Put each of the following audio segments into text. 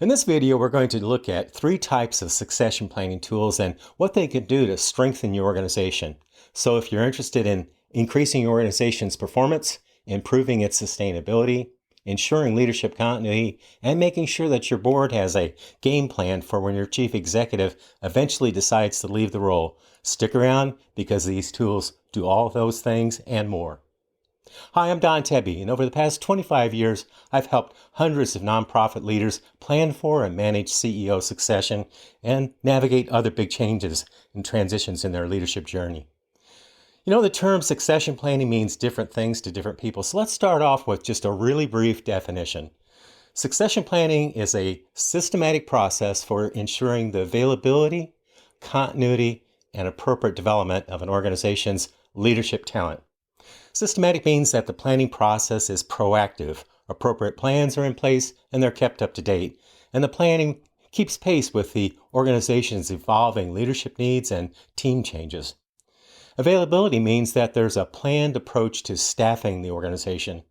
In this video, we're going to look at 3 types of succession planning tools and what they can do to strengthen your organization. So if you're interested in increasing your organization's performance, improving its sustainability, ensuring leadership continuity, and making sure that your board has a game plan for when your chief executive eventually decides to leave the role, stick around because these tools do all of those things and more. Hi, I'm Don Tebby, and over the past 25 years, I've helped hundreds of nonprofit leaders plan for and manage CEO succession and navigate other big changes and transitions in their leadership journey. You know, the term succession planning means different things to different people, so let's start off with just a really brief definition. Succession planning is a systematic process for ensuring the availability, continuity, and appropriate development of an organization's leadership talent. Systematic means that the planning process is proactive. Appropriate plans are in place and they're kept up to date. And the planning keeps pace with the organization's evolving leadership needs and team changes. Availability means that there's a planned approach to staffing the organization.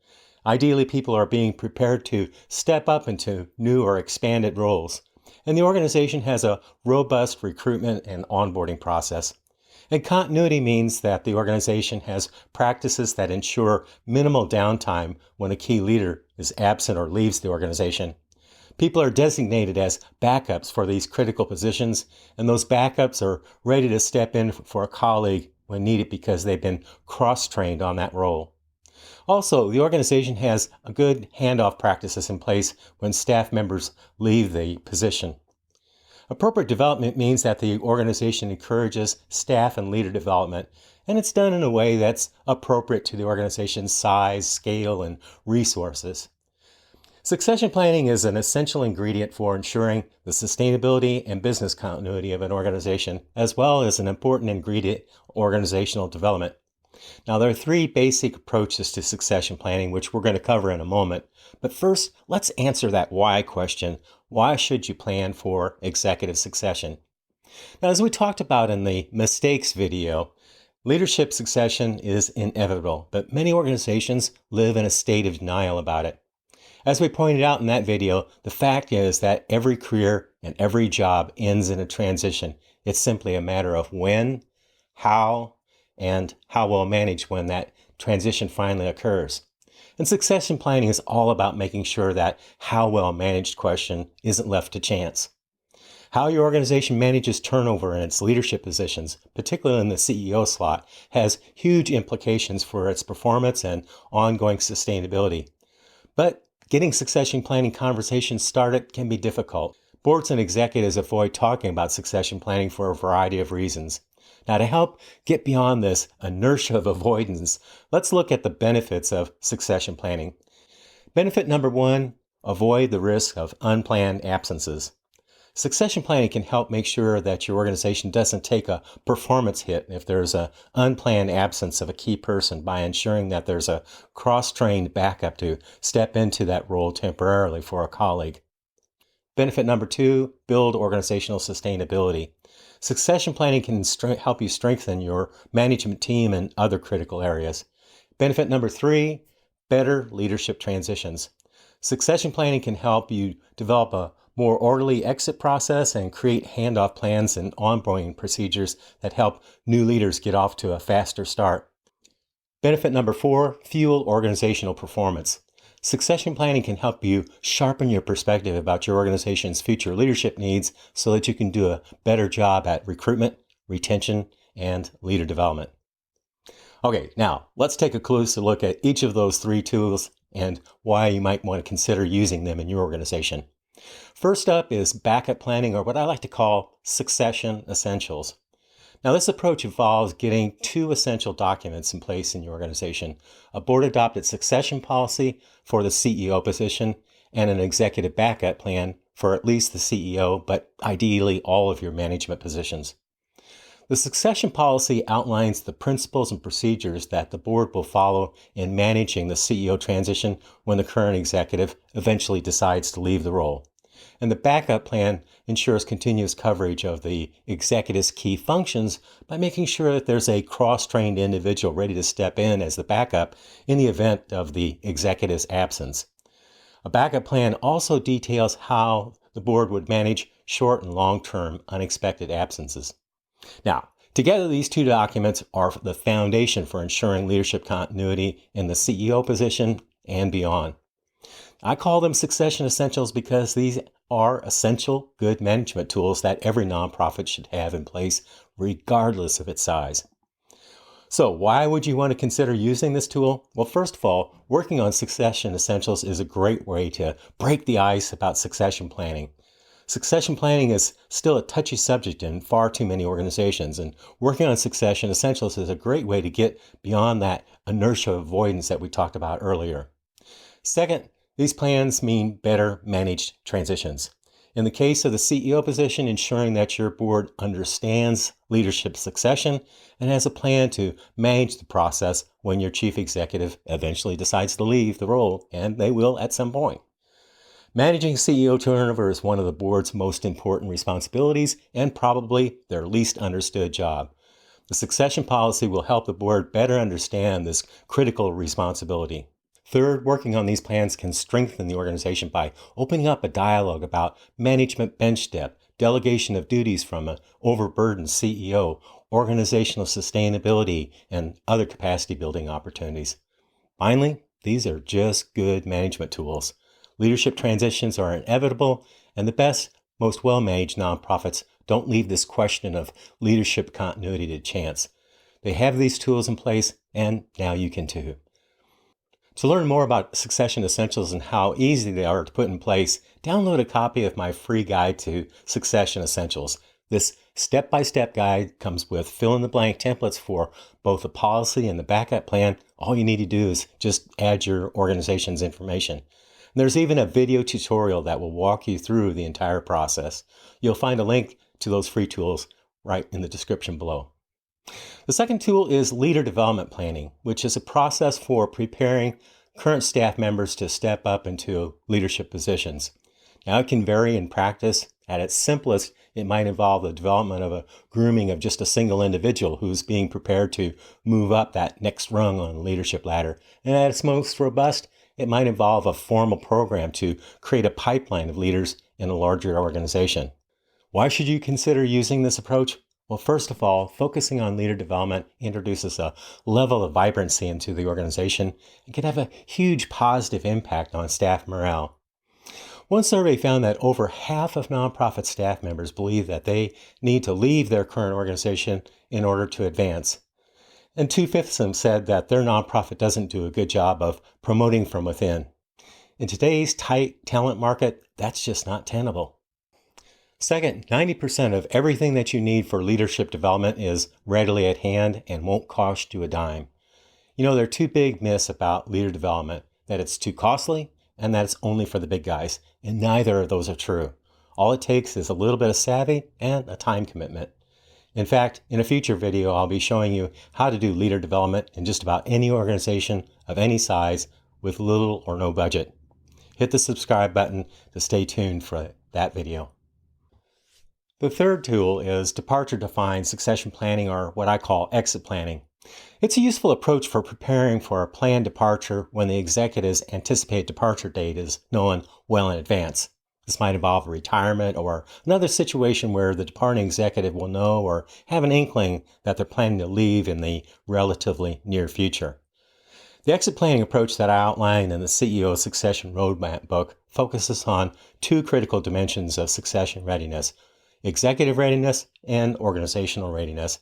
Ideally, people are being prepared to step up into new or expanded roles. And the organization has a robust recruitment and onboarding process. And continuity means that the organization has practices that ensure minimal downtime when a key leader is absent or leaves the organization. People are designated as backups for these critical positions, and those backups are ready to step in for a colleague when needed because they've been cross-trained on that role. Also, the organization has a good handoff practices in place when staff members leave the position. Appropriate development means that the organization encourages staff and leader development, and it's done in a way that's appropriate to the organization's size, scale, and resources. Succession planning is an essential ingredient for ensuring the sustainability and business continuity of an organization, as well as an important ingredient in organizational development. Now, there are 3 basic approaches to succession planning, which we're going to cover in a moment. But first, let's answer that why question. Why should you plan for executive succession? Now, as we talked about in the mistakes video, leadership succession is inevitable, but many organizations live in a state of denial about it. As we pointed out in that video, the fact is that every career and every job ends in a transition. It's simply a matter of when, how, and how well managed when that transition finally occurs. And succession planning is all about making sure that how well managed question isn't left to chance. How your organization manages turnover in its leadership positions, particularly in the CEO slot, has huge implications for its performance and ongoing sustainability. But getting succession planning conversations started can be difficult. Boards and executives avoid talking about succession planning for a variety of reasons. Now, to help get beyond this inertia of avoidance, let's look at the benefits of succession planning. Benefit number 1, avoid the risk of unplanned absences. Succession planning can help make sure that your organization doesn't take a performance hit if there's an unplanned absence of a key person by ensuring that there's a cross-trained backup to step into that role temporarily for a colleague. Benefit number 2, build organizational sustainability. Succession planning can help you strengthen your management team in other critical areas. Benefit number 3, better leadership transitions. Succession planning can help you develop a more orderly exit process and create handoff plans and onboarding procedures that help new leaders get off to a faster start. Benefit number 4, fuel organizational performance. Succession planning can help you sharpen your perspective about your organization's future leadership needs so that you can do a better job at recruitment, retention, and leader development. Okay, now let's take a closer look at each of those 3 tools and why you might want to consider using them in your organization. First up is backup planning, or what I like to call succession essentials. Now, this approach involves getting 2 essential documents in place in your organization: a board-adopted succession policy for the CEO position and an executive backup plan for at least the CEO, but ideally all of your management positions. The succession policy outlines the principles and procedures that the board will follow in managing the CEO transition when the current executive eventually decides to leave the role. And the backup plan ensures continuous coverage of the executive's key functions by making sure that there's a cross-trained individual ready to step in as the backup in the event of the executive's absence. A backup plan also details how the board would manage short and long-term unexpected absences. Now, together these two documents are the foundation for ensuring leadership continuity in the CEO position and beyond. I call them succession essentials because these are essential good management tools that every nonprofit should have in place regardless of its size. So why would you want to consider using this tool? Well, first of all, working on succession essentials is a great way to break the ice about succession planning. Succession planning is still a touchy subject in far too many organizations, and working on succession essentials is a great way to get beyond that inertia avoidance that we talked about earlier. Second, these plans mean better managed transitions. In the case of the CEO position, ensuring that your board understands leadership succession and has a plan to manage the process when your chief executive eventually decides to leave the role, and they will at some point. Managing CEO turnover is one of the board's most important responsibilities and probably their least understood job. The succession policy will help the board better understand this critical responsibility. Third, working on these plans can strengthen the organization by opening up a dialogue about management bench depth, delegation of duties from an overburdened CEO, organizational sustainability, and other capacity building opportunities. Finally, these are just good management tools. Leadership transitions are inevitable, and the best, most well-managed nonprofits don't leave this question of leadership continuity to chance. They have these tools in place, and now you can too. To learn more about succession essentials and how easy they are to put in place, download a copy of my free guide to succession essentials. This step-by-step guide comes with fill-in-the-blank templates for both the policy and the backup plan. All you need to do is just add your organization's information. And there's even a video tutorial that will walk you through the entire process. You'll find a link to those free tools right in the description below. The second tool is leader development planning, which is a process for preparing current staff members to step up into leadership positions. Now, it can vary in practice. At its simplest, it might involve the development of a grooming of just a single individual who's being prepared to move up that next rung on the leadership ladder. And at its most robust, it might involve a formal program to create a pipeline of leaders in a larger organization. Why should you consider using this approach? Well, first of all, focusing on leader development introduces a level of vibrancy into the organization and can have a huge positive impact on staff morale. One survey found that over half of nonprofit staff members believe that they need to leave their current organization in order to advance. And 2/5 of them said that their nonprofit doesn't do a good job of promoting from within. In today's tight talent market, that's just not tenable. Second, 90% of everything that you need for leadership development is readily at hand and won't cost you a dime. You know, there are two big myths about leader development, that it's too costly and that it's only for the big guys, and neither of those are true. All it takes is a little bit of savvy and a time commitment. In fact, in a future video, I'll be showing you how to do leader development in just about any organization of any size with little or no budget. Hit the subscribe button to stay tuned for that video. The third tool is departure-defined succession planning, or what I call exit planning. It's a useful approach for preparing for a planned departure when the executive's anticipated departure date is known well in advance. This might involve a retirement or another situation where the departing executive will know or have an inkling that they're planning to leave in the relatively near future. The exit planning approach that I outlined in the CEO Succession Roadmap book focuses on two critical dimensions of succession readiness: executive readiness and organizational readiness,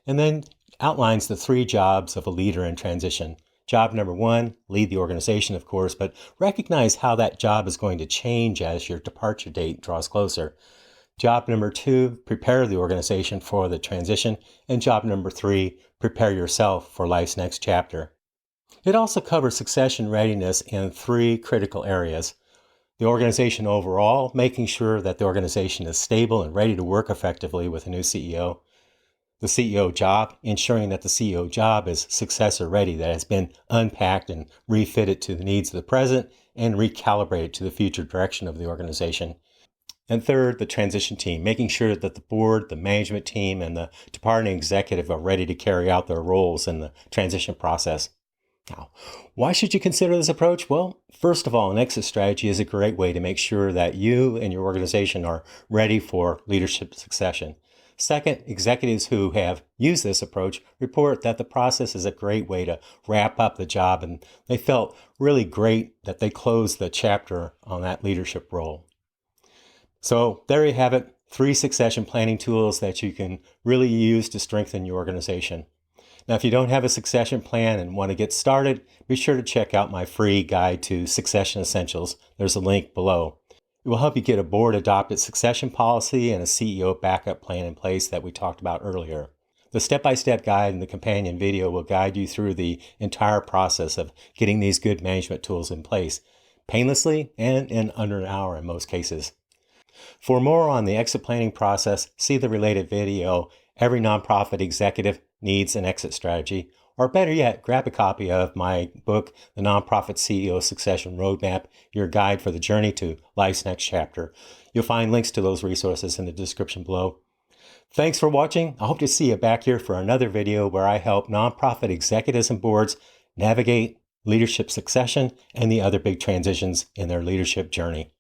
and then outlines the three jobs of a leader in transition. Job number one, lead the organization, of course, but recognize how that job is going to change as your departure date draws closer. Job number two, prepare the organization for the transition. And job number three, prepare yourself for life's next chapter. It also covers succession readiness in three critical areas: the organization overall, making sure that the organization is stable and ready to work effectively with a new CEO. The CEO job, ensuring that the CEO job is successor ready, that has been unpacked and refitted to the needs of the present and recalibrated to the future direction of the organization. And third, the transition team, making sure that the board, the management team, and the departing executive are ready to carry out their roles in the transition process. Now, why should you consider this approach? Well, first of all, an exit strategy is a great way to make sure that you and your organization are ready for leadership succession. Second, executives who have used this approach report that the process is a great way to wrap up the job, and they felt really great that they closed the chapter on that leadership role. So there you have it, 3 succession planning tools that you can really use to strengthen your organization. Now, if you don't have a succession plan and want to get started, be sure to check out my free guide to succession essentials. There's a link below. It will help you get a board-adopted succession policy and a CEO backup plan in place that we talked about earlier. The step-by-step guide and the companion video will guide you through the entire process of getting these good management tools in place, painlessly and in under an hour in most cases. For more on the exit planning process, see the related video, Every Nonprofit Executive Needs an Exit Strategy, or better yet, grab a copy of my book, The Nonprofit CEO Succession Roadmap, your guide for the journey to life's next chapter. You'll find links to those resources in the description below. Thanks for watching. I hope to see you back here for another video where I help nonprofit executives and boards navigate leadership succession and the other big transitions in their leadership journey.